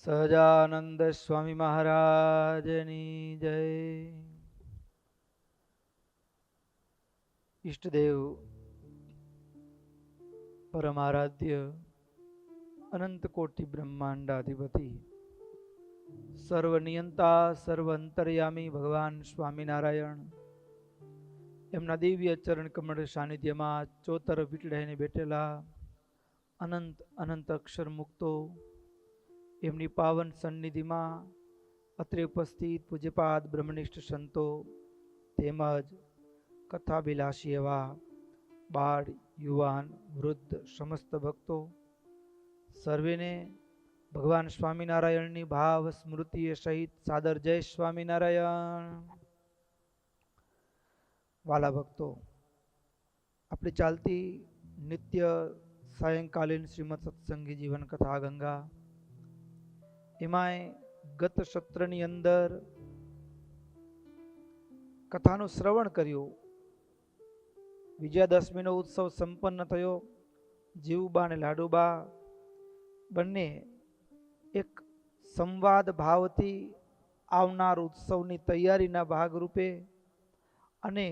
સહજાનંદ સ્વામી મહારાજની જય. ઈષ્ટદેવ પરમારાધ્ય અનંત કોટી બ્રહ્માંડાધિપતિ સર્વનિયંતા સર્વ અંતર્યામી ભગવાન સ્વામિનારાયણ એમના દિવ્ય ચરણ કમળ સાનિધ્યમાં ચોતર વીટડાઈને બેઠેલા અનંત અનંત અક્ષર મુક્તો એમની પાવન સન્નિધિમાં અત્રે ઉપસ્થિત પૂજ્યપાદ બ્રહ્મનિષ્ઠ સંતો તેમજ કથાભિલાષી એવા બાળ યુવાન વૃદ્ધ સમસ્ત ભક્તો સર્વેને ભગવાન સ્વામિનારાયણની ભાવ સ્મૃતિએ સહિત સાદર જય સ્વામિનારાયણ. વાલા ભક્તો, આપણી ચાલતી નિત્ય સાયંકાલીન શ્રીમદ સત્સંગી જીવન કથા ગંગા, એમાંય ગત સત્રની અંદર કથાનું શ્રવણ કર્યું. વિજયાદશમીનો ઉત્સવ સંપન્ન થયો. જીવબા અને લાડુબા બંને એક સંવાદ ભાવથી આવનાર ઉત્સવની તૈયારીના ભાગરૂપે અને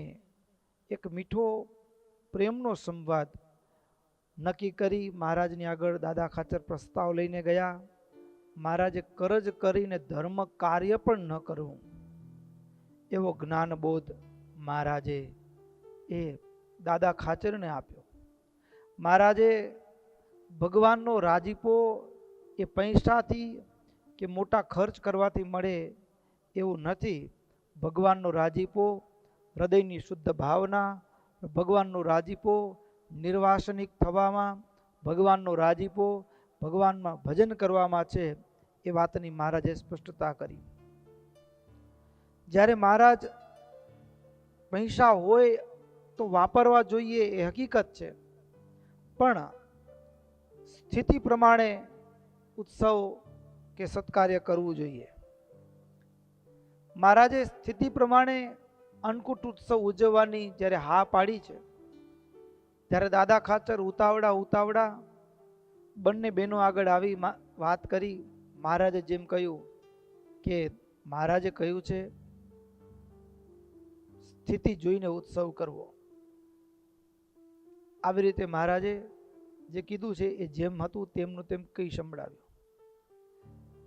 એક મીઠો પ્રેમનો સંવાદ નક્કી કરી મહારાજની આગળ દાદા ખાચર પ્રસ્તાવ લઈને ગયા. મહારાજે કરજ કરીને ધર્મ કાર્ય પણ ન કરવું એવો જ્ઞાનબોધ મહારાજે એ દાદા ખાચરને આપ્યો. મહારાજે ભગવાનનો રાજીપો એ પૈસાથી કે મોટા ખર્ચ કરવાથી મળે એવું નથી. ભગવાનનો રાજીપો હૃદયની શુદ્ધ ભાવના, ભગવાનનો રાજીપો નિર્વાસનિક થવામાં, ભગવાનનો રાજીપો ભગવાનમાં ભજન કરવામાં છે. એ વાતની મહારાજે સ્પષ્ટતા કરી. જ્યારે મહારાજ પૈસા હોય તો વાપરવા જોઈએ એ હકીકત છે, પણ સ્થિતિ પ્રમાણે ઉત્સવ કે સત્કાર્ય કરવું જોઈએ. મહારાજે સ્થિતિ પ્રમાણે અન્નકૂટ ઉત્સવ ઉજવવાની જ્યારે હા પાડી છે, ત્યારે દાદા ખાચર ઉતાવળા બંને બહેનો આગળ આવી વાત કરી. મહારાજે જેમ કહ્યું કે મહારાજે કહ્યું છે સ્થિતિ જોઈને ઉત્સવ કરવો. આવી રીતે મહારાજે જે કીધું છે એ જેમ હતું તેમનું તેમ કહી સંભળાવ્યું.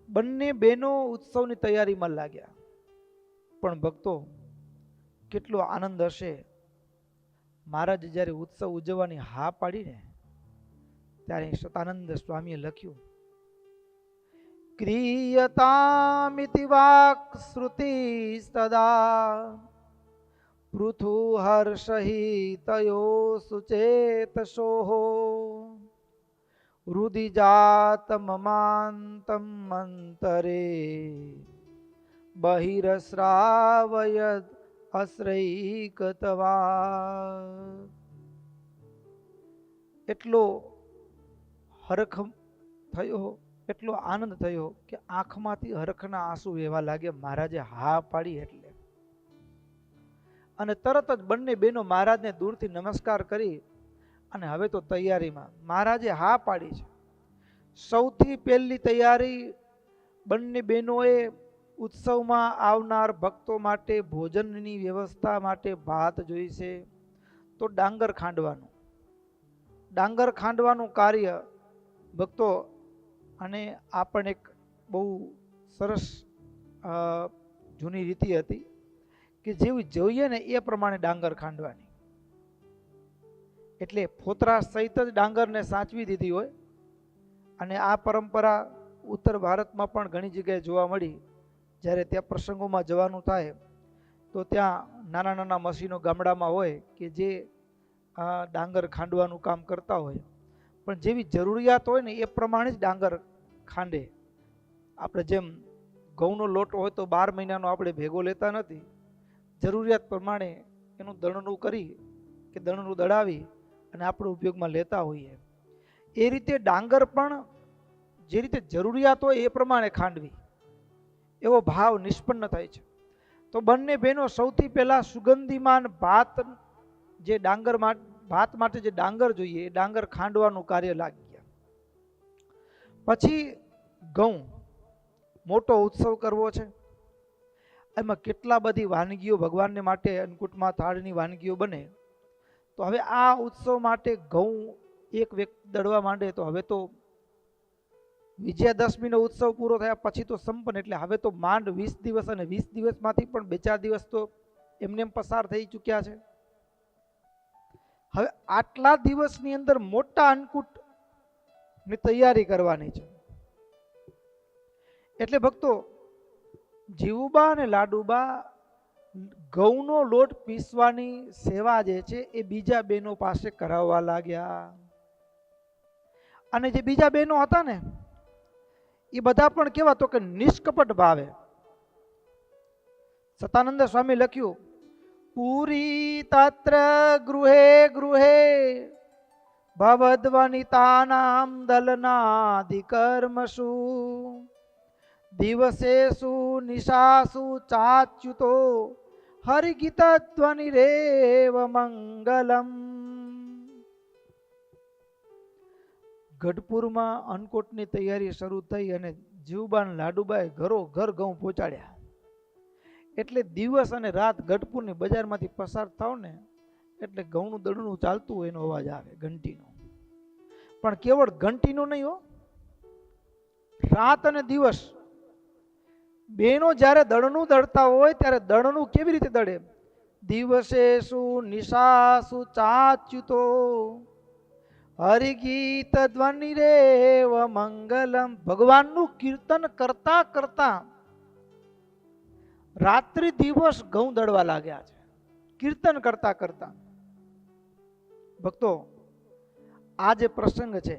બંને બહેનો ઉત્સવની તૈયારીમાં લાગ્યા. પણ ભક્તો, કેટલો આનંદ હશે. મહારાજે જ્યારે ઉત્સવ ઉજવવાની હા પાડીને ત્યારે સતાનંદ સ્વામીએ લખ્યું, ક્રિયતામિતિ વાક શ્રુતિ સદા પૃથુ હર્ષહિતયો સુચેતસોઃ રુધિજાત મમાંતમ મંતરે બહિરસ્રાવયદ અશ્રૈકતવા. એટલો હરખ થયો, એટલો આનંદ થયો કે આંખમાંથી હરખના આંસુ વહેવા લાગે. મહારાજે હા પાડી એટલે. અને તરત જ બંને બહેનો મહારાજને દૂરથી નમસ્કાર કરી અને હવે તો તૈયારીમાં. મહારાજે હા પાડી છે. સૌથી પહેલી તૈયારી બંને બહેનોએ ઉત્સવમાં આવનાર ભક્તો માટે ભોજનની વ્યવસ્થા માટે ભાત જોઈશે, તો ડાંગર ખાંડવાનું. ડાંગર ખાંડવાનું કાર્ય ભક્તો, અને આ પણ એક બહુ સરસ જૂની રીતિ હતી કે જેવી જોઈએ ને એ પ્રમાણે ડાંગર ખાંડવાની. એટલે ફોતરા સહિત જ ડાંગરને સાચવી દીધી હોય. અને આ પરંપરા ઉત્તર ભારતમાં પણ ઘણી જગ્યાએ જોવા મળી. જ્યારે ત્યાં પ્રસંગોમાં જવાનું થાય તો ત્યાં નાના નાના મશીનો ગામડામાં હોય કે જે ડાંગર ખાંડવાનું કામ કરતા હોય. પણ જેવી જરૂરિયાત હોય ને એ પ્રમાણે જ ડાંગર ખાંડે. આપણે જેમ ઘઉંનો લોટ હોય તો 12 મહિનાનો આપણે ભેગો લેતા નથી. જરૂરિયાત પ્રમાણે એનું દળણું કરી કે દળણું દળાવી અને આપણે ઉપયોગમાં લેતા હોઈએ. એ રીતે ડાંગર પણ જે રીતે જરૂરિયાત હોય એ પ્રમાણે ખાંડવી, એવો ભાવ નિષ્પન્ન થાય છે. તો બંને બહેનો સૌથી પહેલા સુગંધીમાન ભાત, જે ડાંગર ભાત માટે જે ડાંગર જોઈએ એ ડાંગર ખાંડવાનું કાર્ય લાગી ગયા. પછી ઘઉં મોટો ઉત્સવ કરવો છે, એમાં કેટલા બધી વાનગીઓ ભગવાનને માટે અન્નકૂટમાં થાળની વાનગીઓ બને. તો હવે આ ઉત્સવ માટે ઘઉં એક વ્યક્તિ દળવા માંડે તો હવે તો વિજયાદશમીનો ઉત્સવ પૂરો થયા પછી તો સંપન્ન, એટલે હવે તો માંડ 20 દિવસ, અને 20 દિવસમાંથી પણ 2-4 દિવસ તો એમને એમ પસાર થઈ ચૂક્યા છે. હવે આટલા દિવસની અંદર મોટા અન્નકૂટની તૈયારી કરવાની છે. એટલે ભક્તો, જીવુબા અને લાડુબા ઘઉંનો લોટ પીસવાની સેવા જે છે એ બીજા બહેનો પાસે કરાવવા લાગ્યા. અને જે બીજા બહેનો હતા ને એ બધા પણ કેવા, તો કે નિષ્કપટ ભાવે. સતાનંદ સ્વામી લખ્યું, પૂરી તત્ર ગૃહે ગૃહે ભવદ્વનિતાનામ દલનાધિકર્મસુ દિવસેષુ નિશાસુ ચાચ્યુતો હરિગીત ધ્વનિરેવ મંગલમ. ગઢપુરમાં અન્નકૂટની તૈયારી શરૂ થઈ અને જીવુબા અને લાડુબાએ ઘરો ઘર ઘઉં પહોંચાડ્યા. એટલે દિવસ અને રાત ગઢપુરની બજારમાંથી પસાર થાવ ને એટલે ઘઉંનું દળનું ચાલતું હોય એનો અવાજ આવે, ઘંટીનો. પણ કેવળ ઘંટીનો નહીં હો, રાત અને દિવસ બેનો જ્યારે દળનું દળતા હોય ત્યારે દળનું કેવી રીતે દળે? દિવસેષુ નિશાસુ ચાચ્યુતો હરિગીત ધ્વનિરેવ મંગલમ. ભગવાનનું કીર્તન કરતા કરતા રાત્રિ દિવસ ઘઉં દળવા લાગ્યા છે, કીર્તન કરતા કરતા. ભક્તો, આ જે પ્રસંગ છે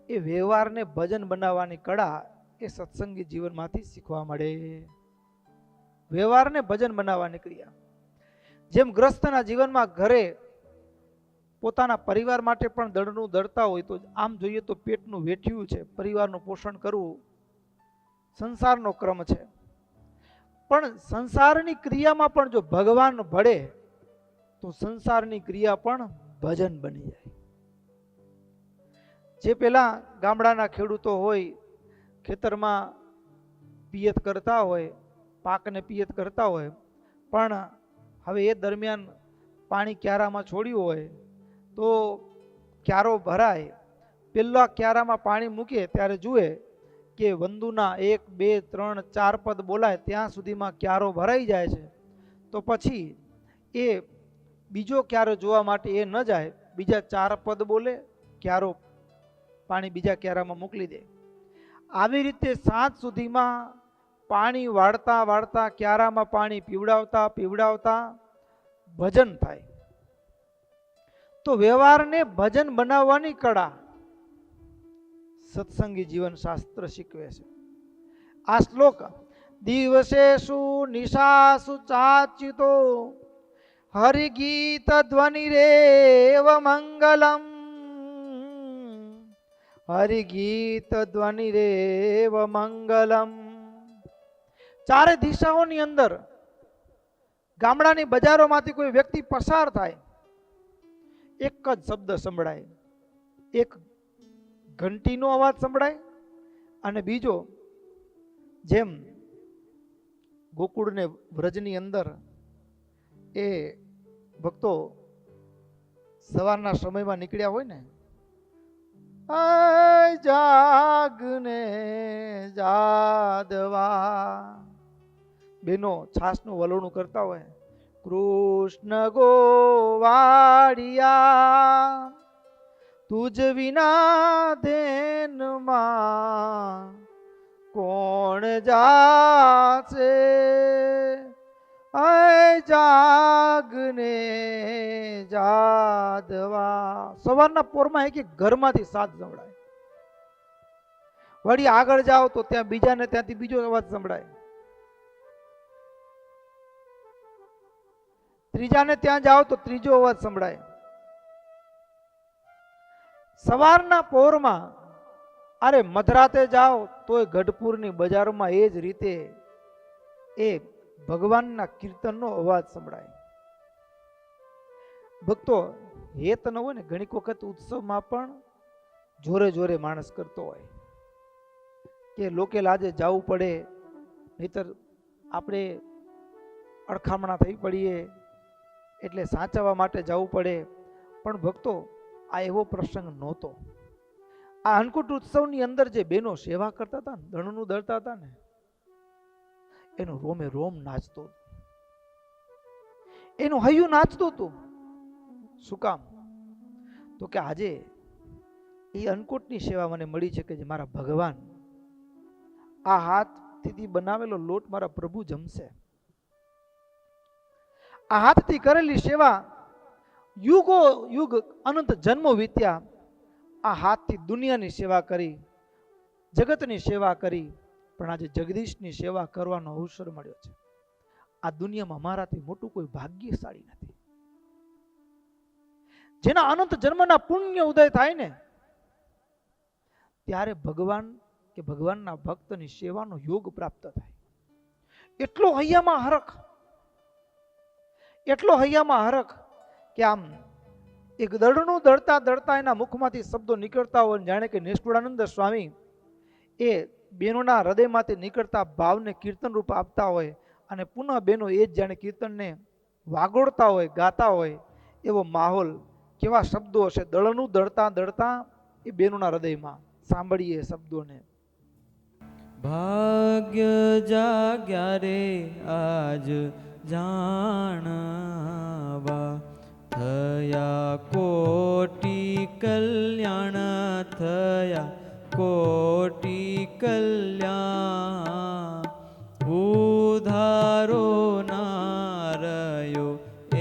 એ વ્યવહારને ભજન બનાવવાની કળા એ સત્સંગી જીવનમાંથી શીખવા મળે. વ્યવહારને ભજન બનાવવાની ક્રિયા. જેમ ગ્રસ્તના જીવનમાં ઘરે પોતાના પરિવાર માટે પણ દળનું દળતા હોય, તો આમ જોઈએ તો પેટનું વેઠ્યું છે, પરિવારનું પોષણ કરવું સંસારનો ક્રમ છે. પણ સંસારની ક્રિયામાં પણ જો ભગવાન ભળે તો સંસારની ક્રિયા પણ ભજન બની જાય. જે પેલા ગામડાના ખેડૂતો હોય, ખેતરમાં પિયત કરતા હોય, પાકને પિયત કરતા હોય, પણ હવે એ દરમિયાન પાણી ક્યારામાં છોડ્યું હોય તો ક્યારો ભરાય, પેલા ક્યારામાં પાણી મૂકે ત્યારે જુએ કે વંદુના 1, 2, 3, 4 પદ બોલાય ત્યાં સુધીમાં ક્યારો ભરાઈ જાય છે. તો પછી એ બીજો ક્યારો જોવા માટે એ ન જાય, બીજા 4 પદ બોલે, ક્યારો પાણી બીજા ક્યારામાં મોકલી દે. આવી રીતે સાંજ સુધીમાં પાણી વાળતા વાળતા ક્યારામાં પાણી પીવડાવતા પીવડાવતા ભજન થાય. તો વ્યવહારને ભજન બનાવવાની કળા સત્સંગી જીવન શાસ્ત્ર શીખવે છે. આ શ્લોક દિવસેષુ નિશાસુ ચાચ્યુતો હરિગીત ધ્વનિરેવ મંગલમ. હરિગીત ધ્વનિરેવ મંગલમ. ચારે દિશાઓની અંદર ગામડાની બજારોમાંથી કોઈ વ્યક્તિ પસાર થાય, એક જ શબ્દ સંભળાય. એક ઘંટીનો અવાજ સંભળાય, અને બીજો જેમ ગોકુળ ને વ્રજની અંદર એ ભક્તો સવારના સમયમાં નીકળ્યા હોય ને, જાગને જાદવા બેનો છાસનું વલોણું કરતા હોય, કૃષ્ણ ગોવાળિયા તુજ વિના ધેનમાં કોણ જાશે, જાગને જાદવા. સવારના પોરમાં એક ઘરમાંથી સાદ સંભળાય, વળી આગળ જાઓ તો ત્યાં બીજાને ત્યાંથી બીજો અવાજ સંભળાય, ત્રીજાને ત્યાં જાઓ તો ત્રીજો અવાજ સંભળાય. સવારના પોરમાં અરે મધરાતે જાઓ તોય ગઢપુરની બજારોમાં એ જ રીતે એ ભગવાનના કીર્તનનો અવાજ સંભળાય. ભક્તો, હેત ન હોય ને, ઘણી વખત ઉત્સવમાં પણ જોરે જોરે માણસ કરતો હોય, કે લોકે લાજે જવું પડે, નહીતર આપણે અડખામણા થઈ પડીએ, એટલે સાચવવા માટે જવું પડે. પણ ભક્તો, આ એવો પ્રસંગ નહોતો. આ અન્નકૂટ ઉત્સવની અંદર જે બેનો સેવા કરતા હતા ને, દણનું દળતા હતા ને, એનું રોમે રોમ નાચતો, એનું હૈયું નાચતું હતું. શું કામ? તો કે આજે એ અન્નકૂટની સેવા મને મળી છે કે જે મારા ભગવાન આ હાથથી બનાવેલો લોટ મારા પ્રભુ જમશે. આ હાથથી કરેલી સેવા યુગો યુગ અનંત જન્મો વીત્યા, આ હાથથી દુનિયાની સેવા કરી, જગતની સેવા કરી, પણ આજે જગદીશની સેવા કરવાનો અવસર મળ્યો છે. આ દુનિયામાં મારાથી મોટું કોઈ ભાગ્યશાળી નથી. જેના અનંત જન્મના પુણ્ય ઉદય થાય ને, ત્યારે ભગવાન કે ભગવાનના ભક્તની સેવાનો યોગ પ્રાપ્ત થાય. એટલો હૈયામાં હરખ, એટલો હૈયામાં હરખ કે આમ એક દળનું દળતા દળતા એના મુખમાંથી શબ્દો નીકળતા હોય, જાણે કે નિષ્કુળાનંદ સ્વામી એ બેનોના હૃદયમાંથી નીકળતા ભાવને કીર્તન રૂપ આપતા હોય, અને પુનઃ બેનો એ જ જાણે કીર્તનને વાગોળતા હોય, ગાતા હોય, એવો માહોલ, કેવા શબ્દો હશે. દળનું દળતા દળતા એ બેનોના હૃદયમાં. સાંભળીએ શબ્દોને. ભાગ્ય જાગ્યા રે આજ જાણવા, થયા કોટી કલ્યાણ, થયા કોટી કલ્યાણ. ઉધારો નારયો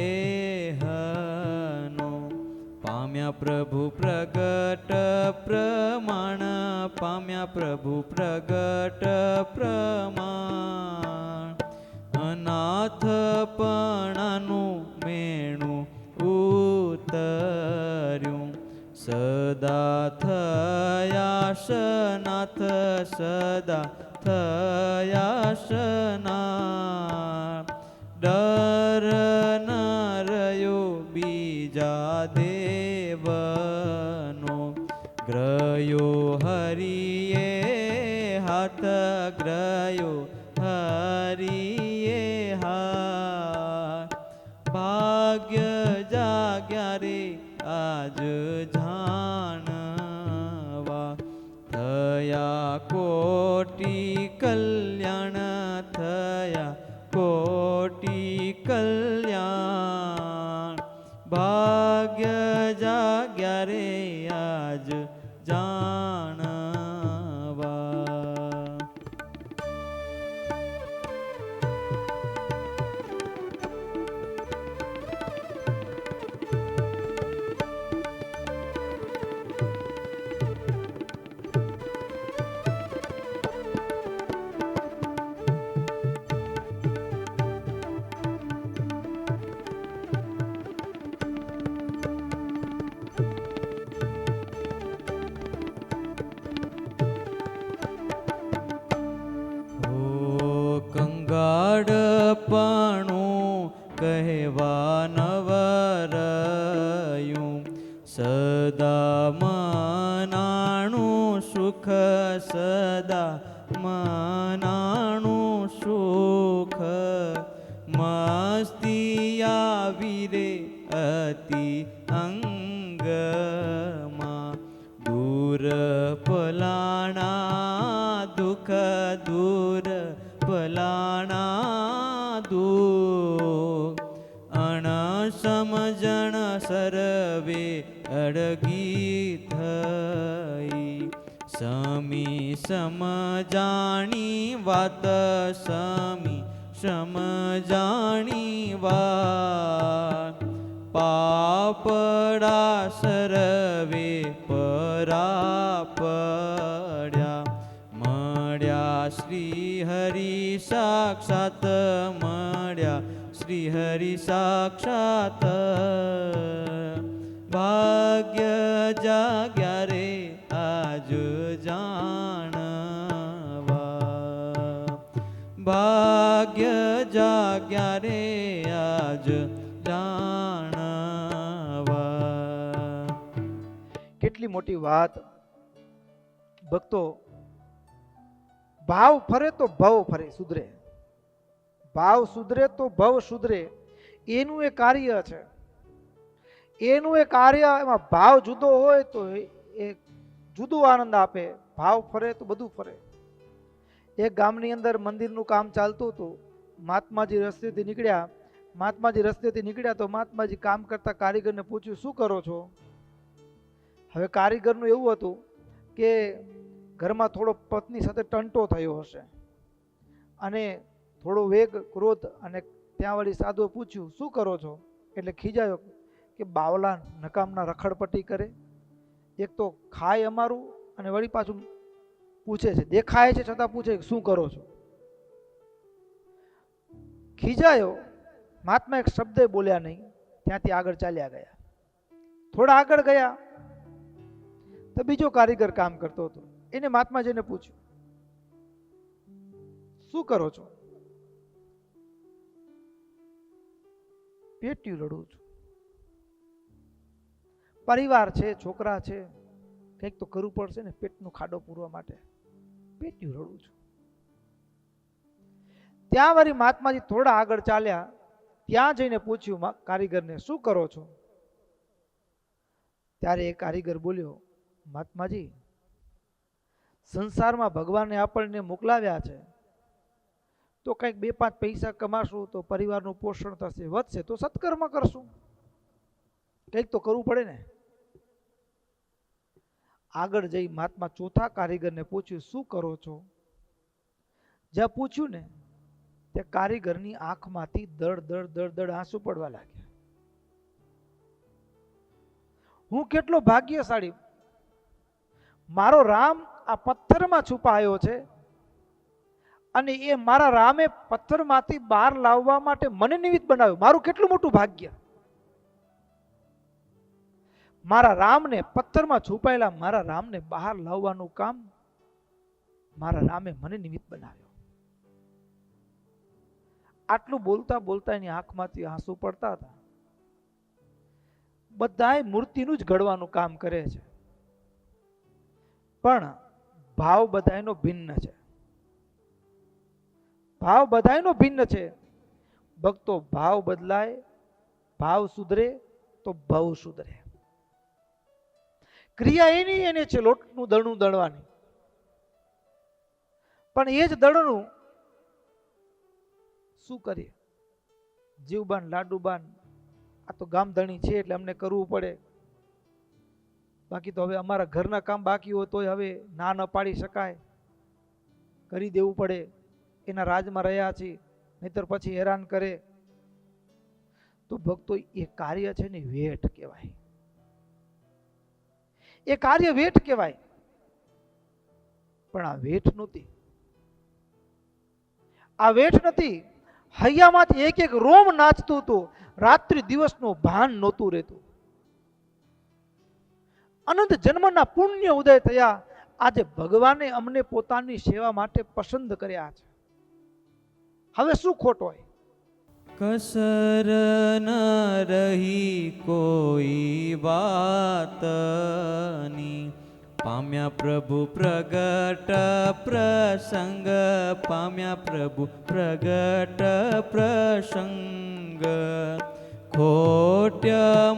એહનો, પામ્યા પ્રભુ પ્રગટ પ્રમાણ, પામ્યા પ્રભુ પ્રગટ પ્રમાણ. અનાથપણાનું મેણું ઉતર્યું, સદા થયા સનાથ, સદા થયા સનાથ. ડર ન રહ્યો બીજા દેવનો, ગ્રયો હરિએ હાથ, ગ્રયો હરિએ હાથ. ભાગ્ય જાગ્યા રે આજ જાણવા, થયા કોટી કલ્યાણ, થયા કોટી કલ્યાણ. ભાગ્ય જાગ્યા રે આજ જાણવા. કંગાળપણું કહેવા નવરયું, સદા મનાણું સુખ, સદા મનાણું સુખ. મસ્તી આવી રે અતિ અંગમાં, દૂર પલાણા દુઃખ, દૂર પલાણા દુઃખ. અણ સમજણ સર્વે અડગી થઈ, સમી સમજાણી વાત, સમી સમજાણી વાત. પાપડા સર્વે પરાપડ્યા, મળ્યા શ્રી હરિ સાક્ષાત, મળ્યા શ્રી હરિ સાક્ષાત. ભાગ્ય જાગ્યા રે આજ જાણવા, ભાગ્ય જાગ્યા રે આજ જાણવા. કેટલી મોટી વાત ભક્તો. ભાવ ફરે તો ભવ ફરે, સુધરે. ભાવ સુધરે તો ભવ સુધરે, એનું એ કાર્ય છે. એનું એ કાર્ય, એમાં ભાવ જુદો હોય તો એ જુદો આનંદ આપે. ભાવ ફરે તો બધું ફરે. એક ગામની અંદર મંદિરનું કામ ચાલતું હતું. મહાત્માજી રસ્તેથી નીકળ્યા. તો મહાત્માજી કામ કરતા કારીગરને પૂછ્યું, શું કરો છો? હવે કારીગરનું એવું હતું કે ઘરમાં થોડો પત્ની સાથે ટંટો થયો હશે અને થોડો વેગ, ક્રોધ, અને ત્યાં વળી સાધુએ પૂછ્યું, શું કરો છો? એટલે ખીજાયો કે બાવલા નકામના રખડપટ્ટી કરે, એક તો ખાય અમારું અને વળી પાછું પૂછે છે, દેખાય છે છતાં પૂછે શું કરો છો? ખીજાયો. મહાત્મા એક શબ્દ બોલ્યા નહીં, ત્યાંથી આગળ ચાલ્યા ગયા. થોડા આગળ ગયા તો બીજો કારીગર કામ કરતો હતો. એને મહાત્માજીને પૂછ્યું, શું કરો છો? પેટ્યું રડું છું. પરિવાર છે, છોકરા છે, કંઈક તો કરવું પડશે ને પેટનો ખાડો પૂરવા માટે. પેટ્યું રડું છું. ત્યાં વળી મહાત્માજી થોડા આગળ ચાલ્યા. ત્યાં જઈને પૂછ્યું કારીગરને, શું કરો છો? ત્યારે એ કારીગર બોલ્યો, મહાત્માજી, સંસારમાં ભગવાને આપણને મોકલાવ્યા છે તો કંઈક 2-5 પૈસા કમાશું તો પરિવારનું પોષણ થશે, વધશે તો સત્કર્મ કરશું, કંઈક તો કરવું પડે ને. આગળ જઈ મહાત્મા ચોથા કારીગરને પૂછ્યું, શું કરો છો? જ્યાં પૂછ્યું ને તે કારીગરની આંખમાંથી દળ આંસુ પડવા લાગ્યા. હું કેટલો ભાગ્યશાળી, મારો રામ આ પથ્થરમાં છુપાયો છે અને એ મારા રામે પથ્થરમાંથી બહાર લાવવા માટે મને નિમિત્ત બનાવ્યો. મારું કેટલું મોટું ભાગ્ય. મારા રામને, પથ્થરમાં છુપાયેલા મારા રામને બહાર લાવવાનું કામ મારા રામે મને નિમિત્ત બનાવ્યો. આટલું બોલતા બોલતા એની આંખમાંથી આંસુ પડતા હતા. બધાય મૂર્તિનું જ ઘડવાનું કામ કરે છે, પણ ભાવ બધાયનો ભિન્ન છે. ભાવ બધાયનો ભિન્ન છે. ભક્તો, ભાવ બદલાય, ભાવ સુધરે તો ભવ સુધરે. ક્રિયા એને છે લોટનું દળનું દળવાની, પણ એ જ દળનું શું કરીએ? જીવબાન, લાડુબાન, આ તો ગામધણી છે એટલે અમને કરવું પડે. બાકી તો હવે અમારા ઘરના કામ બાકી હોય તોય હવે ના ન પાડી શકાય, કરી દેવું પડે. એના રાજમાં રહ્યા છીએ, નહીતર પછી હેરાન કરે. તો ભક્તો, એ કાર્ય છે ને વેઠ કહેવાય. એ કાર્ય વેઠ કહેવાય. પણ આ વેઠ નહોતી. આ વેઠ નથી. હૈયામાંથી એક એક રોમ નાચતું હતું. રાત્રિ દિવસનું ભાન નહોતું રહેતું. અનંત જન્મના પુણ્ય ઉદય થયા. આજે ભગવાને અમને પોતાની સેવા માટે પસંદ કર્યા છે. હવે શું ખોટ હોય? कसर न रही कोई बातनी, पाम्या प्रभु प्रगट प्रसंग, पाम्या प्रभु प्रगट प्रसंग. खोट्य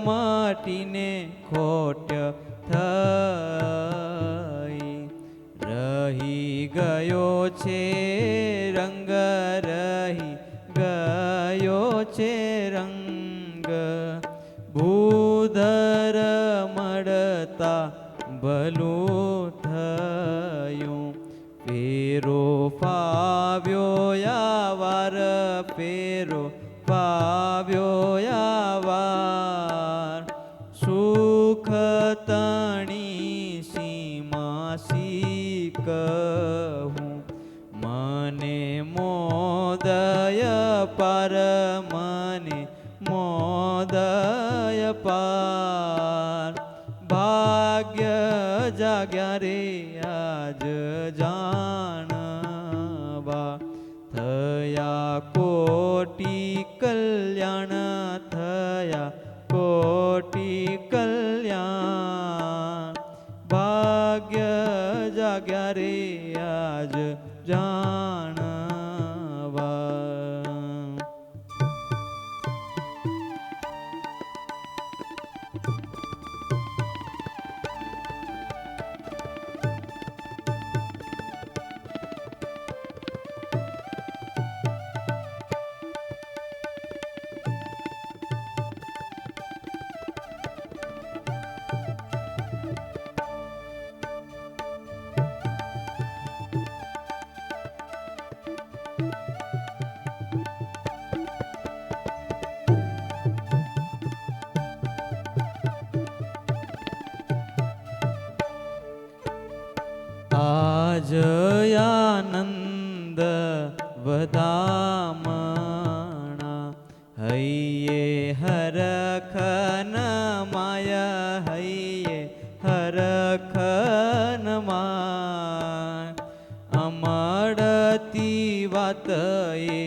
माटीने खोट्य થઈ, રહી ગયો છે રંગ, રહી ગયો છે રંગ. ભૂધર મળતા ભલું થયું, ફેરો ફાવ્યો યાવાર, ફેરો ફાવ્યો યાવાર. સુખ તણી સીમા સી કહું, મને મોદય પાર, મને મોદય પાર. ભાગ્ય જાગ્યા રે આજ જાણવા, થયા કોટી કલ્યાણ, થયા કોટી કલ્યાણ. ભાગ્ય જાગ્યા રે આજ જાણવા. આજ આનંદ વધામણા હૈયે હરખન માય હૈયે હરખન માય અમળતી વાત એ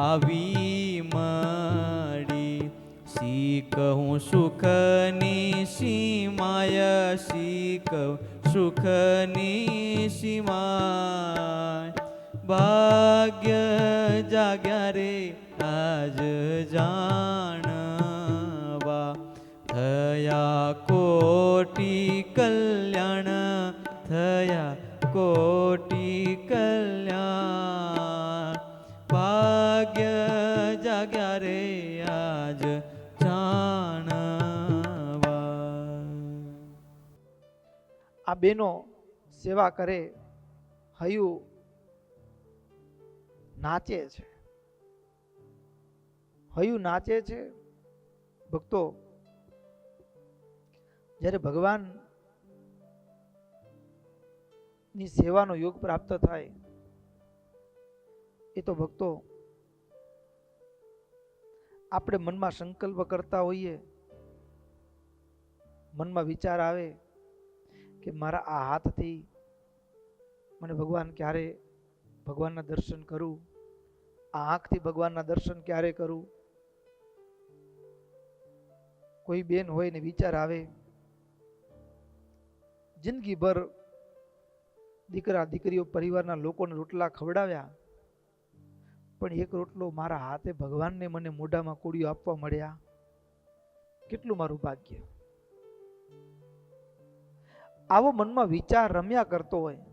આવી મળી શીખું સુખની સીમાય શીખું સુખની સીમાય ભાગ્ય જાગ્યા રે આજ જાણવા થયા કોટી કલ્યાણ થયા કોટી કલ્યાણ ભાગ્ય જાગ્યા રે આજ જાણવા. આ બેનો સેવા કરે, હૈયું નાચે છે, હૈયું નાચે છે. ભક્તો જ્યારે ભગવાન ની સેવાનો યોગ પ્રાપ્ત થાય એ તો ભક્તો આપણે મનમાં સંકલ્પ કરતા હોઈએ, મનમાં વિચાર આવે કે મારા આ હાથથી મને ભગવાન ક્યારે ભગવાનના દર્શન કરું, આ આંખથી ભગવાનના દર્શન ક્યારે કરું. કોઈ બેન હોય ને વિચાર આવે જિંદગીભર દીકરા દીકરીઓ પરિવારના લોકોને રોટલા ખવડાવ્યા, પણ એક રોટલો મારા હાથે ભગવાનને મને મોઢામાં કોળીઓ આપવા મળ્યા, કેટલું મારું ભાગ્ય. આવો મનમાં વિચાર રમ્યા કરતો હોય,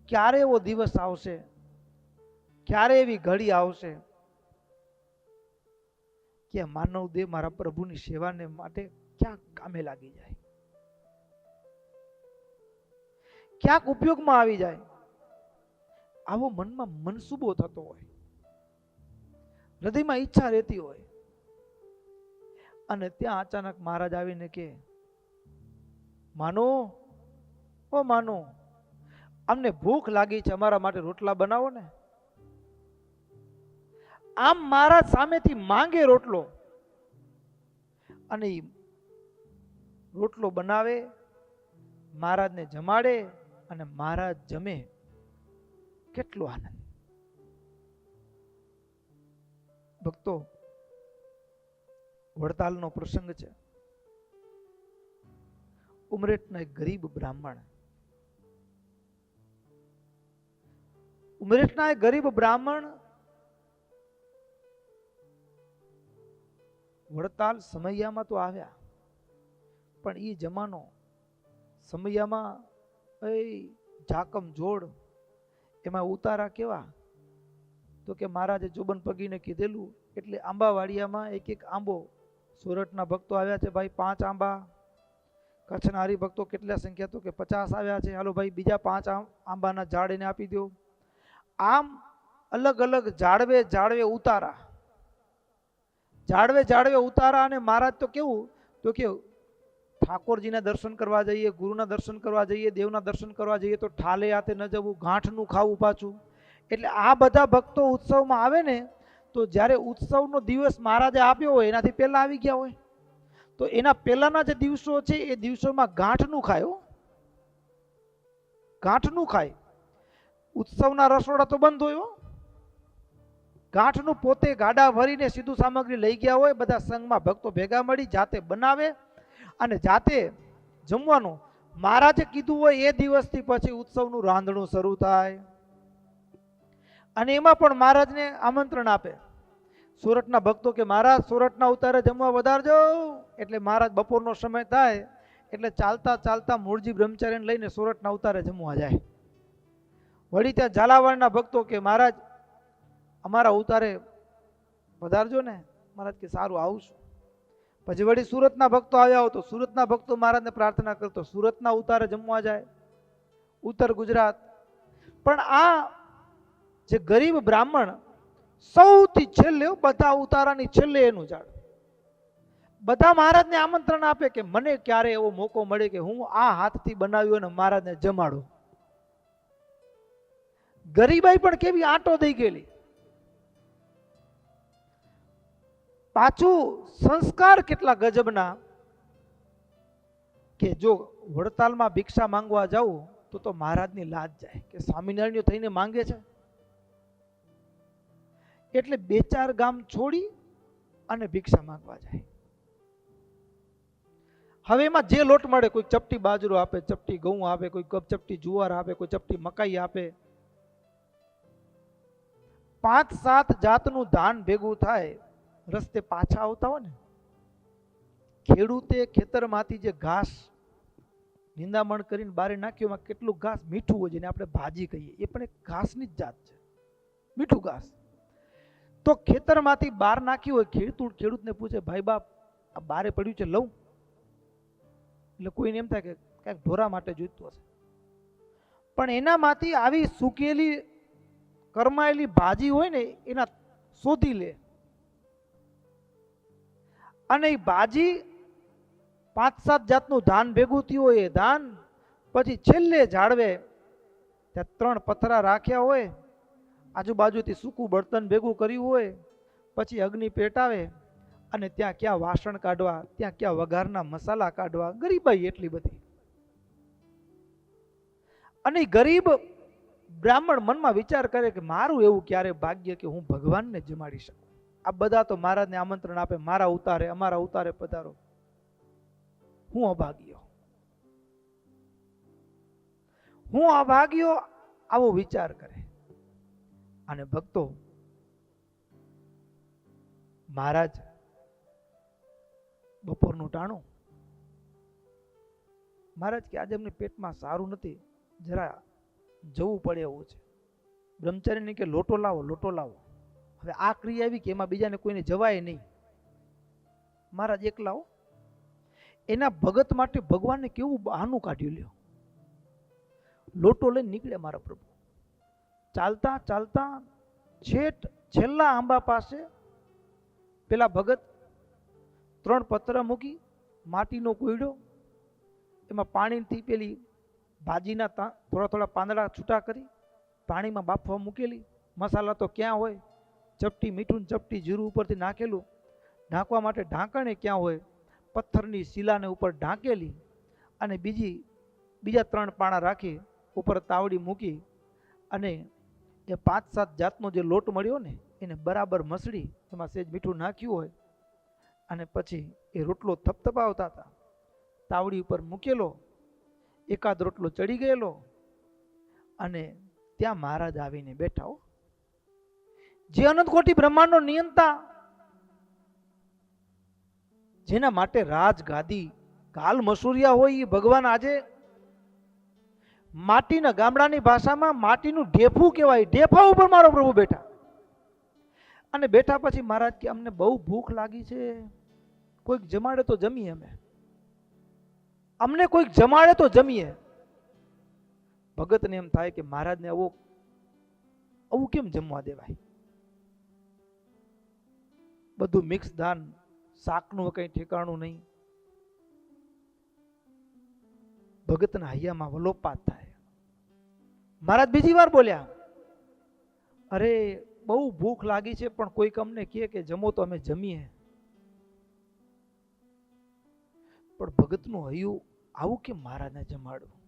ક્યારે એવો દિવસ આવશે, ક્યારે એવી ઘડી આવશે કે માનવ દેહ મારા પ્રભુની સેવાને માટે ક્યાંક કામે લાગી જાય, ક્યાંક ઉપયોગમાં આવી જાય. આવો મનમાં મનસૂબો થતો હોય, હૃદયમાં ઈચ્છા રહેતી હોય, અને ત્યાં અચાનક મહારાજ આવીને કે માનો, ઓ માનો, અમને ભૂખ લાગી છે, અમારા માટે રોટલા બનાવો ને. આમ મહારાજ સામેથી માંગે રોટલો, અને રોટલો બનાવે, મહારાજને જમાડે અને મહારાજ જમે. કેટલો આનંદ. ભક્તો વડતાલનો પ્રસંગ છે. ઉમરેઠના એક ગરીબ બ્રાહ્મણ, ઉમરેઠના એક ગરીબ બ્રાહ્મણ વડતાલ સમૈયામાં તો આવ્યા, પણ એ જમાનો સમૈયામાં જાકમ જોડ, એમાં ઉતારા કેવા તો કે મહારાજે જોબન પગીને કીધેલું એટલે આંબાવાડિયામાં એક એક આંબો. સોરઠના ભક્તો આવ્યા છે ભાઈ 5 આંબા, કચ્છના હરિભક્તો કેટલા સંખ્યા તો કે 50 આવ્યા છે, હાલો ભાઈ બીજા 5 આંબાના ઝાડ એને આપી દો. આમ અલગ અલગ ઝાડવે ઝાડવે ઉતારા, ઝાડવે ઝાડવે ઉતારા. અને મહારાજ તો કેવું તો કે ઠાકોરજીના દર્શન કરવા જઈએ, ગુરુના દર્શન કરવા જઈએ, દેવના દર્શન કરવા જઈએ તો ઠાલે હાથે ન જવું, ગાંઠનું ખાવું પાછું. એટલે આ બધા ભક્તો ઉત્સવમાં આવે ને તો જ્યારે ઉત્સવનો દિવસ મહારાજે આપ્યો હોય એનાથી પહેલા આવી ગયા હોય, તો એના પહેલાના જે દિવસો છે એ દિવસોમાં ગાંઠનું ખાય, ગાંઠનું ખાય. ઉત્સવના રસોડા તો બંધ હોય, ગાંઠનું પોતે ગાડા ભરીને સીધું સામગ્રી લઈ ગયા હોય, બધા સંઘમાં ભક્તો ભેગા મળી જાતે બનાવે અને જાતે જમવાનું. મહારાજે કીધું હોય એ દિવસથી પછી ઉત્સવનું રાંધણું શરૂ થાય. અને એમાં પણ મહારાજને આમંત્રણ આપે. સુરતના ભક્તો કે મહારાજ સુરતના ઉતારે જમવા વધારજો. એટલે મહારાજ બપોરનો સમય થાય એટલે ચાલતા ચાલતા મૂળજી બ્રહ્મચારીને લઈને સુરતના ઉતારે જમવા જાય. વળી ત્યાં ઝાલાવાડના ભક્તો કે મહારાજ અમારા ઉતારે વધારજો ને. મહારાજ કે સારું આવું છું. પછી વળી સુરતના ભક્તો આવ્યા તો સુરતના ભક્તો મહારાજને પ્રાર્થના કરતો સુરતના ઉતારે જમવા જાય, ઉત્તર ગુજરાત. પણ આ જે ગરીબ બ્રાહ્મણ સૌથી છેલ્લે, બધા ઉતારાની છેલ્લે એનું ઝાડ. બધા મહારાજને આમંત્રણ આપે કે મને ક્યારે એવો મોકો મળે કે હું આ હાથથી બનાવ્યું અને મહારાજને જમાડું. ગરીબાઈ પણ કેવી આંટો દઈ ગયેલી. પાછું સંસ્કાર કેટલા ગજબના કે જો વડતાલમાં ભિક્ષા માંગવા જાઉં તો મહારાજની લાજ જાય કે સ્વામિનારાયણ થઈને માંગે છે. એટલે 2-4 ગામ છોડી અને ભિક્ષા માંગવા જાય. હવે એમાં જે લોટ મળે, કોઈ ચપટી બાજરો આપે, ચપટી ઘઉં આપે, કોઈ ચપટી જુવાર આપે, કોઈ ચપટી મકાઈ આપે. 5-7 જાતનું ધાન ભેગું થાય. રસ્તે પાછા આવતા હોય ને, ખેડૂતે ખેતરમાંથી જે ઘાસ નિંદામણ કરીને બારે નાખ્યું, એમાં કેટલું ઘાસ મીઠું હોય જેને આપણે ભાજી કહીએ, એ પણ એક ઘાસની જ જાત છે, મીઠું ઘાસ. તો ખેતરમાંથી બહાર નાખ્યું હોય, ખેડૂતને પૂછે ભાઈ બાપ આ બારે પડ્યું છે લઉં? એટલે કોઈને એમ થાય કે ક્યાંક ઢોરા માટે જોઈતું હશે. પણ એનામાંથી આવી સૂકેલી કરમાયેલી ભાજી હોય ને એના શોધી લે અને એ ભાજી 5-7 જાતનું ધાન ભેગું થયું હોય, એ ધાન પછી છેલ્લે ઝાડવે ત્યાં 3 પથરા રાખ્યા હોય, આજુબાજુથી સૂકું બળતણ ભેગું કર્યું હોય, પછી અગ્નિ પેટાવે અને ત્યાં ક્યાં વાસણ કાઢવા, ત્યાં ક્યાં વઘારના મસાલા કાઢવા. ગરીબાઈ એટલી બધી. અને ગરીબ બ્રાહ્મણ મનમાં વિચાર કરે કે મારું એવું ક્યારે ભાગ્ય કે હું ભગવાનને જમાડી શકું. આ બધા તો મહારાજને આમંત્રણ આપે, મારા ઉતારે, અમારા ઉતારે પધારો. હું અભાગ્યો, હું અભાગ્યો, આવો વિચાર કરે. અને ભક્તો મહારાજ બપોરનું ટાણું, મહારાજ કે આજે એમને પેટમાં સારું નથી, જરા જવું પડે એવું છે. બ્રહ્મચારીને કે લોટો લાવો, લોટો લાવો. હવે આ ક્રિયા આવી કે એમાં બીજાને કોઈને જવાય નહીં. મહારાજ એકલા હો. એના ભગત માટે ભગવાનને કેવું બહાનું કાઢ્યું. લ્યો, લોટો લઈને નીકળે મારા પ્રભુ. ચાલતા ચાલતા છેલ્લા આંબા પાસે પેલા ભગત 3 પથરા મૂકી, માટીનો કોયડો, એમાં પાણીથી પેલી ભાજીના થોડા થોડા પાંદડા છૂટા કરી પાણીમાં બાફવા મૂકેલી. મસાલા તો ક્યાં હોય, ચપટી મીઠું ચપટી જીરું ઉપરથી નાખેલું. ઢાંકવા માટે ઢાંકણે ક્યાં હોય, પથ્થરની શિલાને ઉપર ઢાંકેલી. અને બીજા 3 પાણા રાખી ઉપર તાવડી મૂકી અને એ 5-7 જાતનો જે લોટ મળ્યો ને એને બરાબર મસળી એમાં સેજ મીઠું નાખ્યું હોય અને પછી એ રોટલો થપથપાવતા હતા. તાવડી ઉપર મૂકેલો, એકાદ રોટલો ચડી ગયેલો અને ત્યાં મહારાજ આવીને બેઠા. હો, જે અનંત કોટી બ્રહ્માંડનો નિયંતા, જેના માટે રાજ ગાદી કાલ મસૂરિયા હોય, એ ભગવાન આજે માટીના, ગામડાની ભાષામાં માટીનું ઢેફું કહેવાય, ઢેફા ઉપર મારો પ્રભુ બેઠા. અને બેઠા પછી મહારાજ કે અમને બહુ ભૂખ લાગી છે, કોઈક જમાડે તો જમીએ. અમને કોઈક જમાડે તો જમીએ. ભગતને એમ થાય કે મહારાજને આવું કેમ જમવા દેવાય? બધું મિક્સ દાન, શાકનું કઈ ઠેકાણું નહીં. ભગતના હૈયામાં વલોપાત થાય. મહારાજ બીજી વાર બોલ્યા, અરે બહુ ભૂખ લાગી છે, પણ કોઈક અમને કહે કે જમો તો અમે જમીએ. પણ ભગતનું હૈયું આવું કેમ મહારાજને જમાડવું?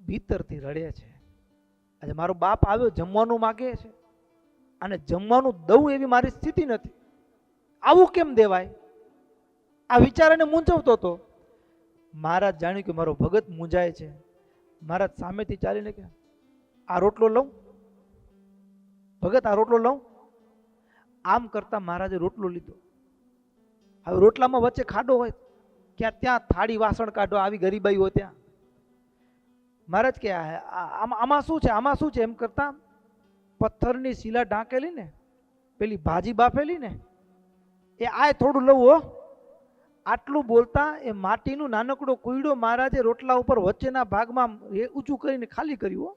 ભીતરથી રડે છે. આજે મારો બાપ આવ્યો, જમવાનું માગે છે અને જમવાનું દઉં એવી મારી સ્થિતિ નથી, આવું કેમ દેવાય? આ વિચારને મૂંઝવતો હતો. મહારાજ જાણ્યું કે મારો ભગત મૂંઝાય છે. મહારાજ સામેથી ચાલીને કે આ રોટલો લઉં, ભગત આ રોટલો લઉં. આમ કરતા મહારાજે રોટલો લીધો. હવે રોટલામાં વચ્ચે ખાડો હોય, ક્યાં ત્યાં થાળી વાસણ કાઢો, આવી ગરીબાઈ હોય ત્યાં. મહારાજ કે આમાં શું છે, આમાં શું છે, એમ કરતા પથ્થરની શીલા ઢાંકેલી ને પેલી ભાજી બાફેલી ને એ આય થોડું લઉં હો. આટલું બોલતા એ માટીનું નાનકડો કુયડો મહારાજે રોટલા ઉપર વચ્ચેના ભાગમાં ઊંચું કરીને ખાલી કર્યું.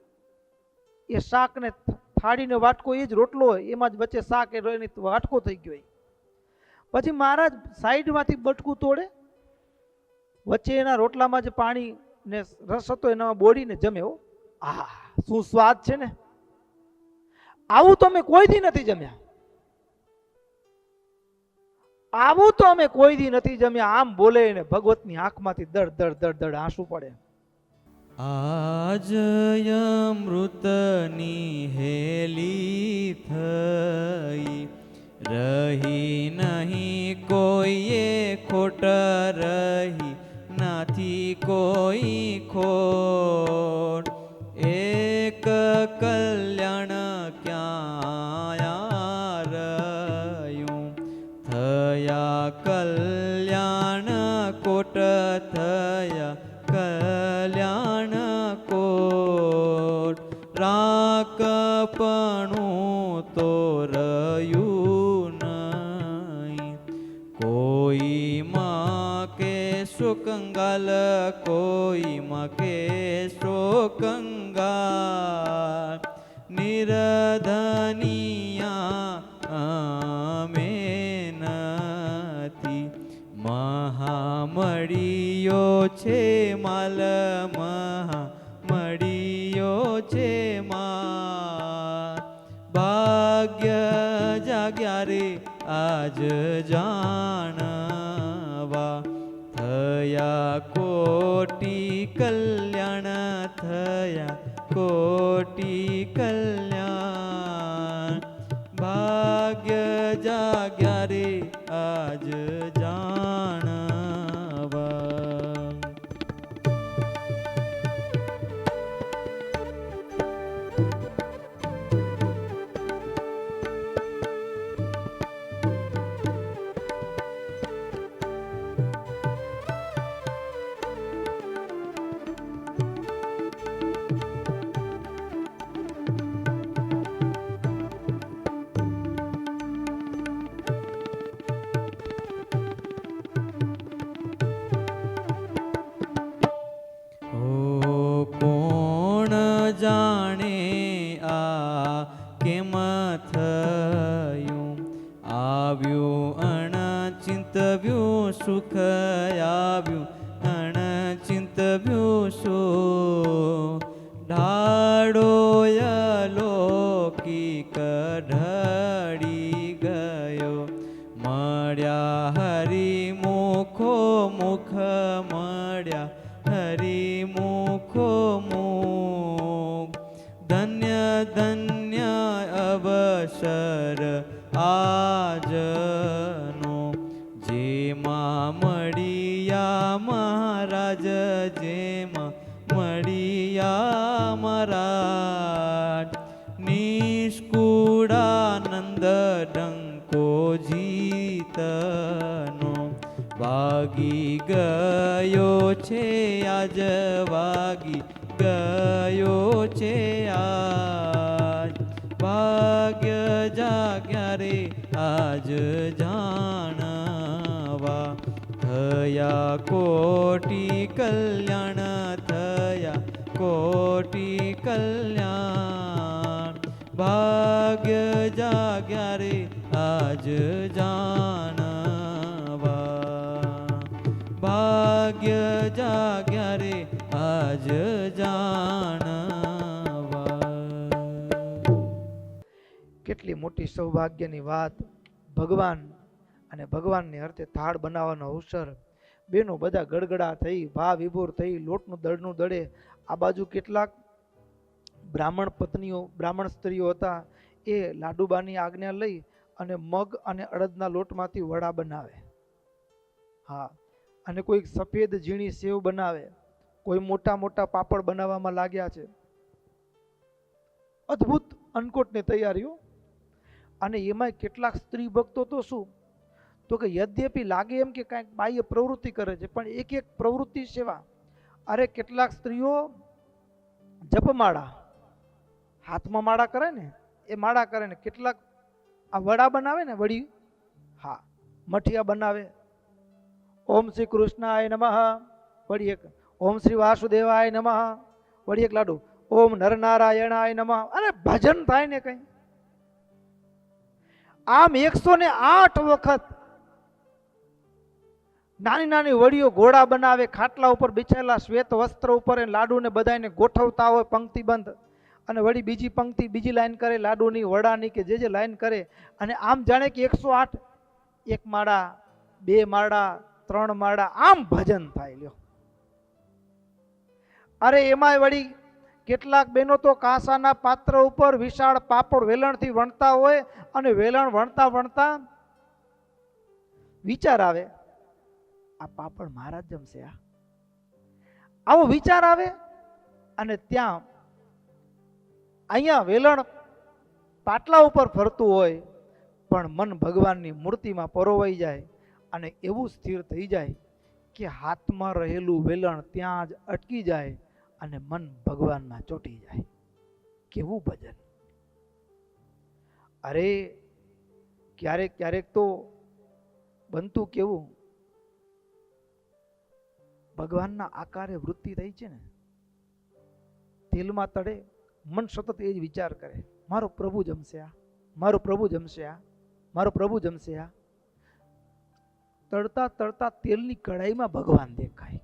એ શાક ને થાળીનો વાટકો એ જ રોટલો હોય, એમાં જ વચ્ચે શાક એની વાટકો થઈ ગયો. પછી મહારાજ સાઈડમાંથી બટકું તોડે, વચ્ચે એના રોટલામાં જે પાણી ને રસ હતો એનામાં બોળીને જમે. આ શું સ્વાદ છે ને! આવું તો અમે કોઈ દી નથી જમ્યા, આવું તો અમે કોઈ દી નથી જમ્યા. આમ બોલે ને ભગવતની આંખમાંથી દડ દડ દડ દડ આંસુ પડે. આજ અમૃતની હેલી થઈ, રહી નહીં કોઈએ ખોટ, રહી નથી કોઈ ખોટ. એક કલ્યાણ ક્યાં રહ્યું, થયા કલ્યાણ કોટ, થયા કલ્યાણ કોટ. રાખપણું તો રહ્યું નહીં, કોઈમાં કે કંગાલ, કોઈમાં કે કંગાલ. નિરધનિયા અમે નથી, મહામળીયો છે માલ, મહામળીયો છે માલ. ભાગ્ય જાગ્યા રે આજ જાણવા, થયા કોટી કલ્યાણ, થયા કોટી કલ્યાણ. ભાગ્ય જાગ્યા રે આજ જાણવા. જાણે આ કેમ થયું, આવ્યું અણચિંતવ્યું સુખ, આવ્યું અણચિંતવ્યું સુખ. ઢાળોય લૌકિક ઢળી ગયો, મળ્યા હરિમુખો મુખ, મળ્યા હરિમુખો મુખ. ધન્ય ધન્ય અવસર આજનો, જેમાં મળ્યા મહારાજ, જેમાં મળ્યા મહારાજ. નિષ્કુળાનંદ ડંકો જીતનો, વાગી ગયો છે આજ, વાગી ગયો છે આજ. ભાગ્ય જાગ્યા રે આજ જાણવા, થયા કોટી કલ્યાણ, થયા કોટી કલ્યાણ. ભાગ્ય જાગ્યા રે આજ જાણવા, ભાગ્ય જાગ્યા રે આજ જાણવા. કેટલી મોટી સૌભાગ્યની વાત. ભગવાન અને ભગવાનની અર્થે થાળ બનાવવાનો અવસર. બેનો બધા ગડગડા થઈ, ભા વિભોર થઈ, લોટનું દળનું દળે. આ બાજુ કેટલાક બ્રાહ્મણ પત્નીઓ, બ્રાહ્મણ સ્ત્રીઓ હતા, એ લાડુબાની આજ્ઞા લઈ અને મગ અને અડદના લોટમાંથી વડા બનાવે. હા, અને કોઈ સફેદ ઝીણી સેવ બનાવે, કોઈ મોટા મોટા પાપડ બનાવવામાં લાગ્યા છે. અદ્ભુત અન્નકૂટની તૈયારીઓ. અને એમાંય કેટલાક સ્ત્રી ભક્તો તો શું, તો કે યદ્યપી લાગે એમ કે કાંઈક બાહ્ય પ્રવૃત્તિ કરે છે, પણ એક એક પ્રવૃત્તિ સેવા. અરે કેટલાક સ્ત્રીઓ જપમાળા, હાથમાં માળા કરે ને એ માળા કરે ને, કેટલાક આ વડા બનાવે ને, વડી, હા, મઠિયા બનાવે. ઓમ શ્રી કૃષ્ણાય નમઃ, વળી એક ઓમ શ્રી વાસુદેવાય નમઃ, વળી એક લાડુ ઓમ નરનારાયણાય નમઃ. અરે ભજન થાય ને કઈ. આમ 108 વખત નાની નાની વડીઓ ઘોડા બનાવે, ખાટલા ઉપર બિછાયેલા શ્વેત વસ્ત્ર ઉપર લાડુને બધાને ગોઠવતા હોય પંક્તિબંધ. અને વળી બીજી પંક્તિ, બીજી લાઈન કરે લાડુની, વડાની, કે જે લાઈન કરે. અને આમ જાણે કે 108, એક માળા, બે માળા, 3 માળા, આમ ભજન થાય. લ્યો, અરે એમાંય વળી કેટલાક બહેનો તો કાંસાના પાત્ર ઉપર વિશાળ પાપડ વેલણથી વણતા હોય, અને વેલણ વણતા વણતા વિચાર આવે, આ પાપડ મહારાજ જમશે. આવો વિચાર આવે. અને ત્યાં અહીંયા વેલણ પાટલા ઉપર ફરતું હોય, પણ મન ભગવાનની મૂર્તિમાં પરોવાઈ જાય. અને એવું સ્થિર થઈ જાય કે હાથમાં રહેલું વેલણ ત્યાં જ અટકી જાય અને મન ભગવાનમાં ચોંટી જાય. કેવું ભજન! અરે ક્યારેક ક્યારેક તો બનતું કેવું, ભગવાનના આકારે વૃત્તિ થઈ છે ને, તેલમાં તળે, મન સતત એ જ વિચાર કરે, મારો પ્રભુ જમશે આ, મારો પ્રભુ જમશે આ, મારો પ્રભુ જમશે આ. તળતા તળતા તેલની કઢાઈમાં ભગવાન દેખાય.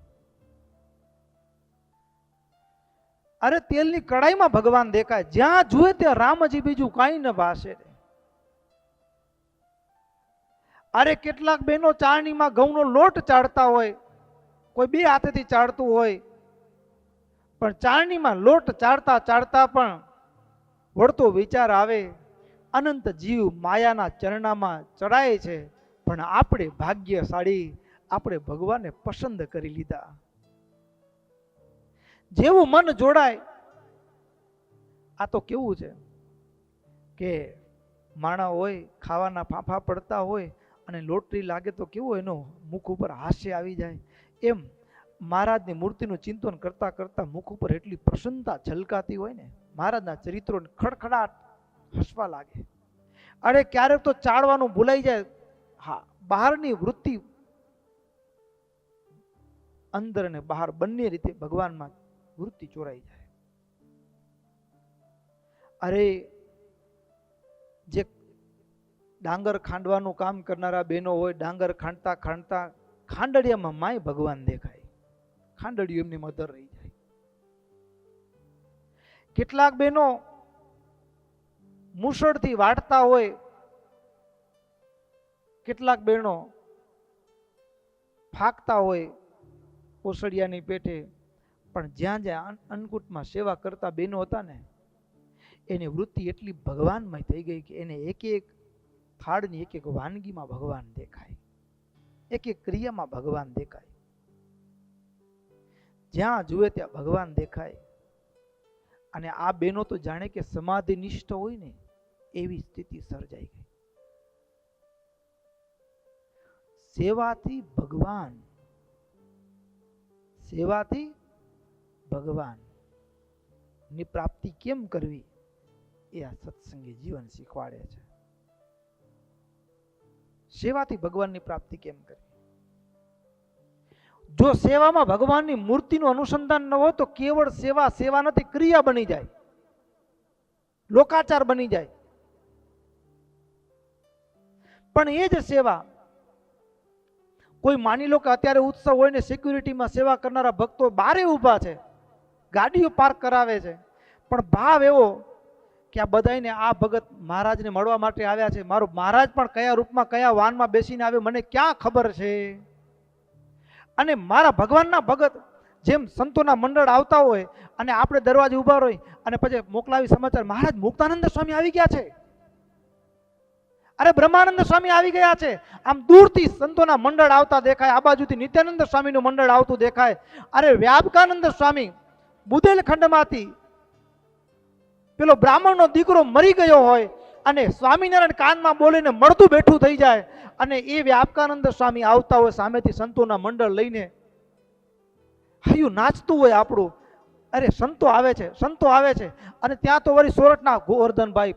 અરે તેલની કઢાઈમાં ભગવાન દેખાય. જ્યાં જુએ ત્યાં રામજી, બીજું કાંઈ ન ભાષે. અરે કેટલાક બહેનો ચાળણીમાં ઘઉંનો લોટ ચાળતા હોય, કોઈ 2 હાથેથી ચાળતું હોય, પણ ચાળણીમાં લોટ ચાળતા ચાળતા પણ વળતો વિચાર આવે, અનંત જીવ માયાના ચરણામાં ચડાય છે, પણ આપણે ભાગ્યશાળી, આપણે ભગવાનને પસંદ કરી લીધા. જેવું મન જોડાય. આ તો કેવું છે કે માણા હોય, ખાવાના ફાંફા પડતા હોય, અને લોટરી લાગે તો કેવું એનો મુખ ઉપર હાસ્ય આવી જાય. એમ મહારાજની મૂર્તિનું ચિંતન કરતા કરતા મુખ ઉપર એટલી પ્રસન્નતા છલકાતી હોય ને, મહારાજના ચરિત્રોને ખડખડાટ હસવા લાગે. અરે ક્યારેક તો ચાળવાનું ભૂલાઈ જાય. હા, બહારની વૃત્તિ, અંદર અને બહાર બંને રીતે ભગવાનમાં વૃત્તિ ચોરાઈ જાય. અરે જે ડાંગર ખાંડવાનું કામ કરનારા બહેનો હોય, ડાંગર ખાંડતા ખાંડતા ખાંડડિયામાં માય ભગવાન દેખાય, ખાંડડિયું એમની મધર રહી જાય. કેટલાક બહેનો મુસળથી વાટતા હોય, કેટલાક બહેનો ફાકતા હોય ઓસડિયાની પેટે, પણ જ્યાં જ્યાં અન્નકૂટમાં સેવા કરતા બહેનો હતા ને, એની વૃત્તિ એટલી ભગવાનમય થઈ ગઈ કે એને એક એક થાળની એક એક વાનગીમાં ભગવાન દેખાય, એક એક ક્રિયામાં ભગવાન દેખાય. જ્યાં જુએ ત્યાં ભગવાન દેખાય. અને આ બહેનો તો જાણે કે સમાધિનિષ્ઠ હોય ને એવી સ્થિતિ સર્જાઈ ગઈ. સેવાથી ભગવાન, સેવાથી ભગવાન ની પ્રાપ્તિ કેમ કરવી એ આ સત્સંગી જીવન શીખવાડે છે. સેવાથી ભગવાનની પ્રાપ્તિ કેમ કરવી? જો સેવામાં ભગવાનની મૂર્તિનું અનુસંધાન ન હોય તો કેવળ સેવા સેવા નથી, ક્રિયા બની જાય, લોકાચાર બની જાય. પણ એ જ સેવા, કોઈ માની લો કે અત્યારે ઉત્સવ હોય ને સિક્યુરિટીમાં સેવા કરનારા ભક્તો બારે ઊભા છે, ગાડીઓ પાર્ક કરાવે છે, પણ ભાવ એવો કે આ બધાને આ ભગત મહારાજને મળવા માટે આવ્યા છે, મારો મહારાજ પણ કયા રૂપમાં કયા વાનમાં બેસીને આવે મને ક્યાં ખબર છે. અને મારા ભગવાનના ભગત જેમ સંતોના મંડળ આવતા હોય અને આપણે દરવાજે ઊભા રહી અને પછી મોકલાવી સમાચાર, મહારાજ મુક્તાનંદ સ્વામી આવી ગયા છે, અરે બ્રહ્માનંદ સ્વામી આવી ગયા છે. આમ દૂરથી સંતોના મંડળ આવતા દેખાય, આ બાજુથી નિત્યાનંદ સ્વામીનું મંડળ આવતું દેખાય. અરે વ્યાપકાનંદ સ્વામી બુદેલખંડમાંથી પેલો બ્રાહ્મણનો દીકરો મરી ગયો હોય અને સ્વામિનારાયણ કાનમાં બોલીને મળતું બેઠું થઈ જાય અને એ વ્યાપકાનંદ સ્વામી આવતા હોય સામેથી સંતોના મંડળ લઈને, હૈયું નાચતું હોય આપણું, અરે સંતો આવે છે, સંતો આવે છે. અને ત્યાં તો વળી સોરઠના ગોવર્ધનભાઈ,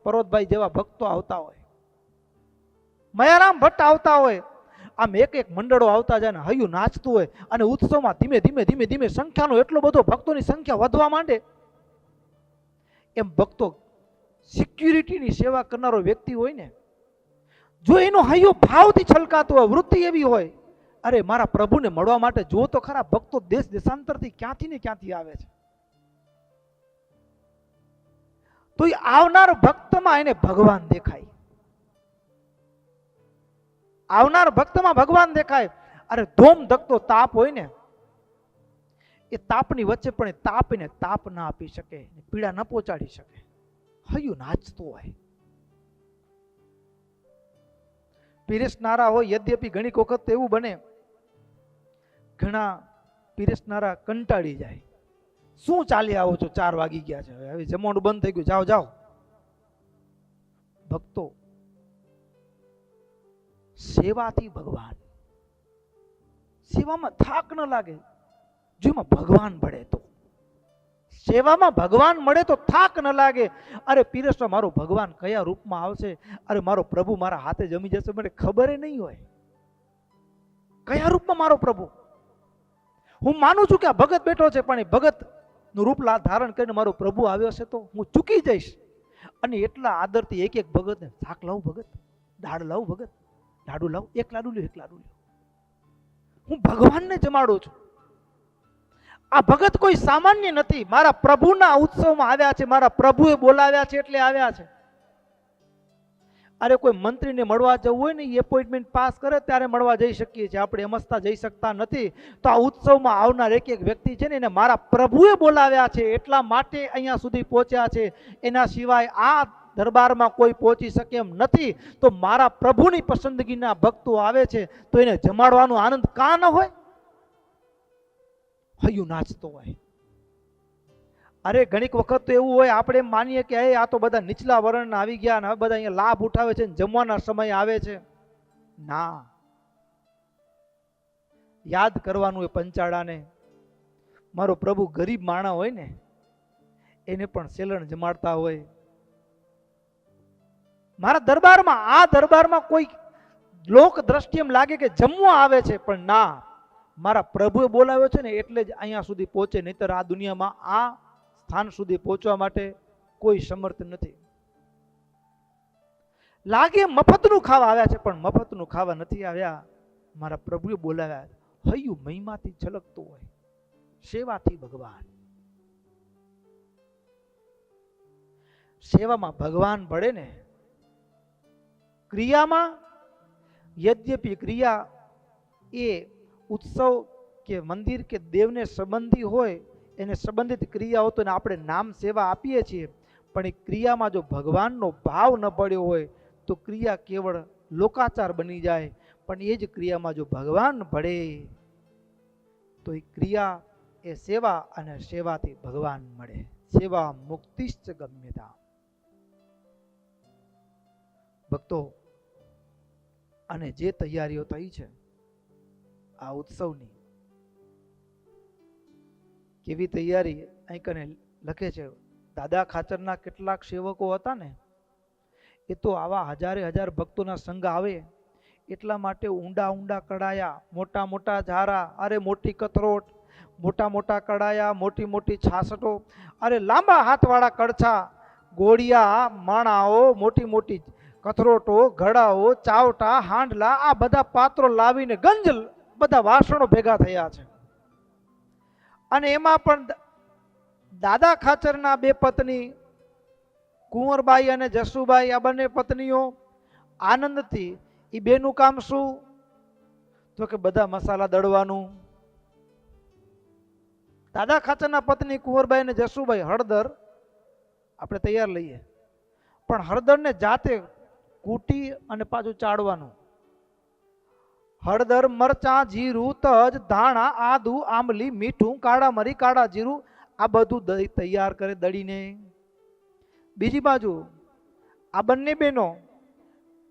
પર્વતભાઈ જેવા ભક્તો આવતા હોય, મયારામ ભટ્ટ આવતા હોય, આમ એક એક મંડળો આવતા જાય ને હૈયું નાચતું હોય. અને ઉત્સવમાં ધીમે ધીમે ધીમે ધીમે સંખ્યાનો એટલો બધો ભક્તોની સંખ્યા વધવા માંડે. એમ ભક્તો સિક્યુરિટીની સેવા કરનારો વ્યક્તિ હોય ને, જો એનો હૈયો ભાવથી છલકાતો હોય, વૃત્તિ એવી હોય, અરે મારા પ્રભુને મળવા માટે જો તો ખરા ભક્તો દેશ દેશાંતરથી ક્યાંથી ને ક્યાંથી આવે છે. તો એ આવનાર ભક્તમાં એને ભગવાન દેખાય, આવનાર ભક્તમાં ભગવાન દેખાય. અરે ધોમ ધકતો તાપ હોય ને, એ તાપની વચ્ચે પણ એ તાપને તાપ ના આપી શકે, પીડા ન પહોંચાડી શકે, હૈયું નાચતું હોય. પીરસનારા હોય, યદ્યપિ ઘણી વખત એવું બને, ઘણા પીરસનારા કંટાળી જાય, શું ચાલી આવો છો, 4 વાગી ગયા છે, હવે જમવાનું બંધ થઈ ગયું, જાઓ જાઓ. ભક્તો સેવાથી ભગવાન, સેવામાં થાક ન લાગે, જેમાં ભગવાન મળે તો, સેવામાં ભગવાન મળે તો થાક ન લાગે. અરે પીરસવા મારો ભગવાન કયા રૂપમાં આવશે, અરે મારો પ્રભુ મારા હાથે જમી જશે, મને ખબર નહીં હોય કયા રૂપમાં મારો પ્રભુ. હું માનું છું કે આ ભગત બેઠો છે, પણ એ ભગત નું રૂપ ધારણ કરીને મારો પ્રભુ આવ્યો છે તો હું ચૂકી જઈશ. અને એટલા આદરથી એક એક ભગતને શાક લાવું ભગત, દાળ લાવું ભગત, લાડુ લાવું, એક લાડુ લ્યો, એક લાડુ લ્યો. હું ભગવાનને જમાડું છું. આ ભગત કોઈ સામાન્ય નથી, મારા પ્રભુના ઉત્સવમાં આવ્યા છે, મારા પ્રભુએ બોલાવ્યા છે એટલે આવ્યા છે. અરે કોઈ મંત્રીને મળવા જવું હોય ને, એપોઇન્ટમેન્ટ પાસ કરે ત્યારે મળવા જઈ શકીએ છીએ, આપણે એમસ્તા જઈ શકતા નથી. તો આ ઉત્સવમાં આવનાર એક એક વ્યક્તિ છે ને, એને મારા પ્રભુએ બોલાવ્યા છે એટલા માટે અહીંયા સુધી પહોંચ્યા છે. એના સિવાય આ દરબારમાં કોઈ પહોંચી શકે એમ નથી. તો મારા પ્રભુની પસંદગીના ભક્તો આવે છે તો એને જમાડવાનો આનંદ કાં ન હોય, હૈયું નાચતો હોય. અરે ઘણીક વખત તો એવું હોય, આપણે માનીએ કે આ તો બધા નીચલા વર્ણના આવી ગયા ને હવે બધા અહીંયા લાભ ઉઠાવે છે, જમવાના સમય આવે છે. ના, યાદ કરવાનું એ પંચાળાને, મારો પ્રભુ ગરીબ માણા હોય ને એને પણ સેલણ જમાડતા હોય. મારા દરબારમાં, આ દરબારમાં કોઈ લોક દ્રષ્ટિ એમ લાગે કે જમવા આવે છે, પણ ના, મારા પ્રભુએ બોલાવ્યો છે ને એટલે જ અહીંયા સુધી પહોંચે, નહીતર આ દુનિયામાં આ સ્થાન સુધી પહોંચવા માટે કોઈ સમર્થ નથી. લાગે મફતનું ખાવા આવ્યા છે, પણ મફતનું ખાવા નથી આવ્યા, મારા પ્રભુએ બોલાવ્યા. હૈયું મહિમાથી છલકતું હોય, સેવાથી ભગવાન. સેવામાં ભગવાન ભળે ને, ક્રિયામાં યદ્યપિ ક્રિયા એ ઉત્સવ કે મંદિર કે દેવને સંબંધી હોય, એને સંબંધિત ક્રિયાઓ તો આપણે નામ સેવા આપીએ છીએ, પણ એ ક્રિયામાં જો ભગવાનનો ભાવ ન પડ્યો હોય તો ક્રિયા કેવળ લોકાચાર બની જાય. પણ એ જ ક્રિયામાં જો ભગવાન ભળે તો એ ક્રિયા એ સેવા, અને સેવાથી ભગવાન મળે. સેવા મુક્તિશ્ચ ગમ્યતા. ભક્તો, અને જે તૈયારીઓ થઈ છે આ ઉત્સવની, કેવી તૈયારી અહીં કને લખે છે. દાદા ખાચરના કેટલાક સેવકો હતા ને, એ તો આવા હજારે હજાર ભક્તોના સંગ આવે એટલા માટે ઊંડા ઊંડા કડાયા, મોટા મોટા ઝારા, અરે મોટી કથરોટ, મોટા મોટા કડાયા, મોટી મોટી છાસટો, અરે લાંબા હાથવાળા કડછા, ગોળિયા, માણાઓ, મોટી મોટી કથરોટો, ઘડાઓ, ચાવટા, હાંડલા, આ બધા પાત્રો લાવીને ગંજ બધા વાસણો ભેગા થયા છે. અને એમાં પણ દાદા ખાચરના 2 પત્ની કુંવરબાઈ અને જસુબાઈ, આ બંને પત્નીઓ આનંદથી, એ બેનું કામ શું તો કે બધા મસાલા દળવાનું. દાદા ખાચરના પત્ની કુંવરબાઈ અને જસુબાઈ હળદર આપણે તૈયાર લઈએ, પણ હળદરને જાતે કૂટી અને પાછું ચાળવાનું. હળદર, મરચાં, જીરું, તજ, ધાણા, આદુ, આંબલી, મીઠું, કાળા મરી, કાળા જીરું, આ બધું તૈયાર કરે દળીને. બીજી બાજુ આ બંને બહેનો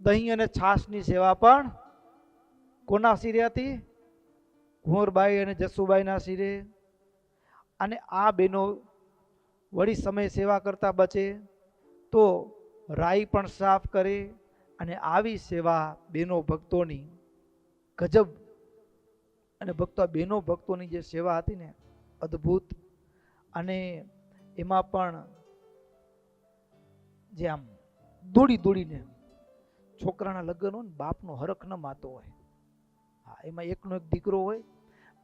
દહીં અને છાશની સેવા પણ કોના શિરે હતી? કુંવરબાઈ અને જસુબાઈના શિરે. અને આ બહેનો વળી સમય સેવા કરતા બચે તો રાઈ પણ સાફ કરે. અને આવી સેવા બહેનો ભક્તોની ગજબ. અને બહેનો ભક્તોની જે સેવા હતી ને અદ્ભુત. અને એમાં પણ જે આમ દોડીને છોકરાના લગ્ન હોય ને બાપનો હરખ ન માતો હોય. હા, એમાં એકનો એક દીકરો હોય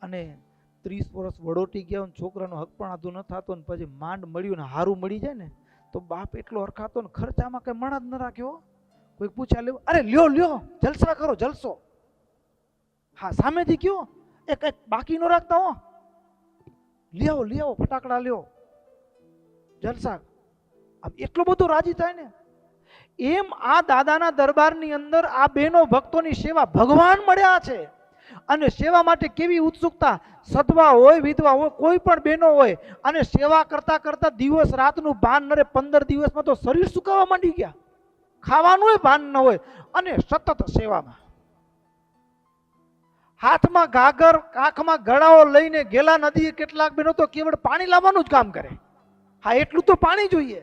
અને 30 વર્ષ વડોટી ગયા હોય, છોકરાનો હક પણ આધું ન થતો ને પછી માંડ મળ્યું ને હારું મળી જાય ને તો બાપ એટલો હરખાતો ને ખર્ચામાં કઈ મણ જ ન રાખ્યો. કોઈ પૂછ્યા લ્યો, અરે લ્યો જલસા કરો, જલસો. હા, સામેથી કયો એ કઈ બાકી ન રાખતા હો, લ્યો ફટાકડા લ્યો, જલસા. આમ એટલો બધો રાજી થાય ને. એમ આ દાદાના દરબારની અંદર આ બહેનો ભક્તોની સેવા ભગવાન મળ્યા છે. અને સેવા માટે કેવી ઉત્સુકતા. સદવા હોય વિધવા હોય કોઈ પણ બહેનો હોય અને સેવા કરતા કરતા દિવસ રાતનું ભાન નરે. 15 દિવસમાં તો શરીર સુકાવા માંડી ગયા, ખાવાનું ભાન ન હોય અને સતત સેવામાં. હાથમાં ગાગર કાખમાં ગળાઓ લઈને ગેલા નદીએ કેટલાક બહેનો તો કેવળ પાણી લાવવાનું જ કામ કરે. હા, એટલું તો પાણી જોઈએ.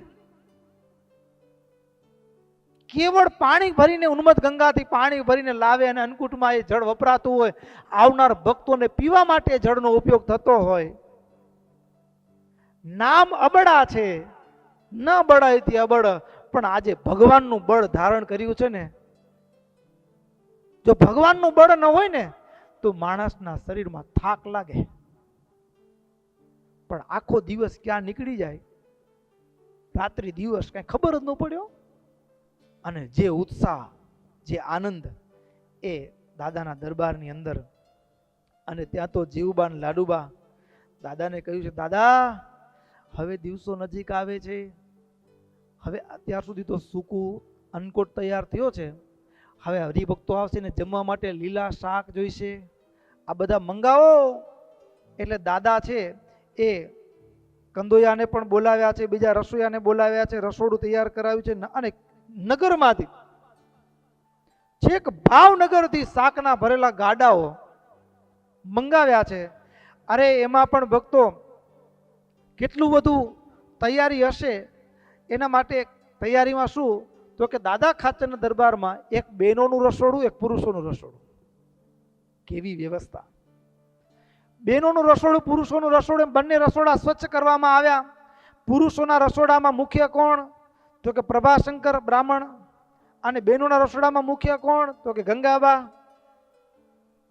કેવળ પાણી ભરીને ઉન્મત ગંગાથી પાણી ભરીને લાવે અને અન્નકૂટમાં એ જળ વપરાતું હોય. આવનાર ભક્તોને પીવા માટે જળનો ઉપયોગ થતો હોય. નામ અબડા છે, ન બળાય તે અબડ. પણ આજે ભગવાનનું બળ ધારણ કર્યું છે ને. જો ભગવાનનું બળ ન હોય ને તો માણસના શરીરમાં થાક લાગે. પણ આખો દિવસ ક્યાં નીકળી જાય, રાત્રિ દિવસ કઈ ખબર જ ન પડ્યો. અને જે ઉત્સાહ, જે આનંદ એ દાદાના દરબારની અંદર. અને ત્યાં તો જીવબા ને લાડુબા દાદાને કહ્યું છે, દાદા હવે દિવસો નજીક આવે છે. હવે અત્યાર સુધી તો સૂકું અન્નકોટ તૈયાર થયો છે. હવે હરિભક્તો આવશે ને જમવા માટે લીલા શાક જોઈશે, આ બધા મંગાવો. એટલે દાદા છે એ કંદોયાને પણ બોલાવ્યા છે, બીજા રસોઈયાને બોલાવ્યા છે, રસોડું તૈયાર કરાવ્યું છે. અને નગરમાંથી છેક ભાવનગરથી શાકના ભરેલા ગાડાઓ મંગાવ્યા છે. અરે એમાં પણ ભક્તો કેટલું બધું તૈયારી હશે. એના માટે તૈયારીમાં શું તો કે દાદા ખાચરના દરબારમાં એક બહેનોનું રસોડું, એક પુરુષોનું રસોડું. કેવી વ્યવસ્થા. બહેનોનું રસોડું, પુરુષોનું રસોડું, બંને રસોડા સ્વચ્છ કરવામાં આવ્યા. પુરુષોના રસોડામાં મુખ્ય કોણ તો કે પ્રભાશંકર બ્રાહ્મણ. અને બહેનોના રસોડામાં મુખ્ય કોણ તો કે ગંગાબા.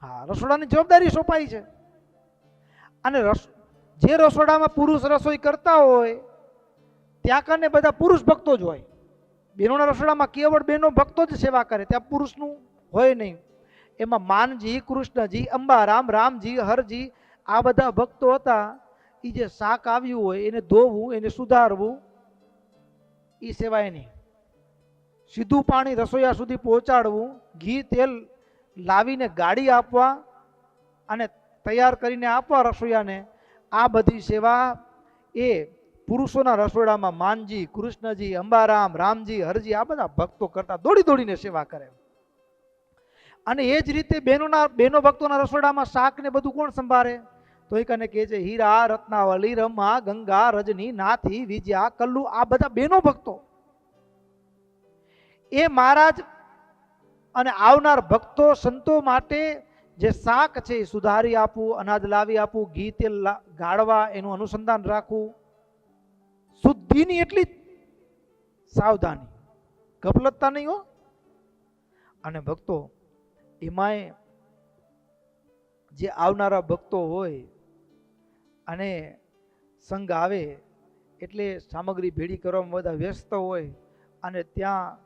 હા, રસોડાની જવાબદારી સોંપાઈ છે. અને જે રસોડામાં પુરુષ રસોઈ કરતા હોય ત્યાં કને બધા પુરુષ ભક્તો જ હોય. બહેનોના રસોડામાં કેવળ બહેનો ભક્તો જ સેવા કરે, ત્યાં પુરુષનું હોય નહીં. એમાં માનજી, કૃષ્ણજી, અંબારામ, રામજી, હરજી આ બધા ભક્તો હતા. એ જે શાક આવ્યું હોય એને ધોવું, એને સુધારવું, એ સેવા એની. સીધું પાણી રસોઈયા સુધી પહોંચાડવું, ઘી તેલ લાવીને ગાડી આપવા અને તૈયાર કરીને આપવા રસોઈયાને, આ બધી સેવા એ પુરુષોના રસોડામાં માનજી, કૃષ્ણજી, અંબારામ, રામજી, હરજી આ બધા ભક્તો કરતા, દોડીને સેવા કરે. અને એ જ રીતે બહેનો ભક્તોના રસોડામાં શાક ને બધું કોણ સંભાળે તો એ કને કહે છે હીરા, રત્નાવલી, રમા, ગંગા, રજની, નાથી, વિજયા, કલ્લુ આ બધા બહેનો ભક્તો. એ મહારાજ અને આવનાર ભક્તો સંતો માટે જે શાક છે એ સુધારી આપવું, અનાજ લાવી આપવું, ઘી તેલ ગાળવા, એનું અનુસંધાન રાખવું. શુદ્ધિની એટલી સાવધાની, ગફલતતા નહીં હો. અને ભક્તો એમાંય જે આવનારા ભક્તો હોય અને સંઘ આવે એટલે સામગ્રી ભેળી કરવામાં બધા વ્યસ્ત હોય. અને ત્યાં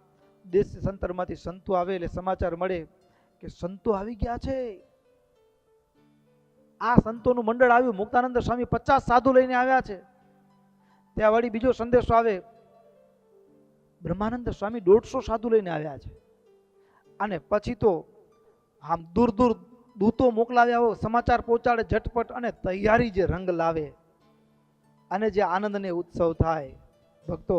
દેશ સંતરમાંથી સંતો આવે એટલે સમાચાર મળે કે સંતો આવી ગયા છે. આ સંતોનું મંડળ આવ્યું, મુક્તાનંદ સ્વામી 50 સાધુ લઈને આવ્યા છે. ત્યાં વળી બીજો સંદેશો આવે, બ્રહ્માનંદ સ્વામી 150 સાધુ લઈને આવ્યા છે. અને પછી તો આમ દૂર દૂતો મોકલાવ્યા હોય, સમાચાર પહોંચાડે ઝટપટ. અને તૈયારી જે રંગ લાવે અને જે આનંદ ને ઉત્સવ થાય ભક્તો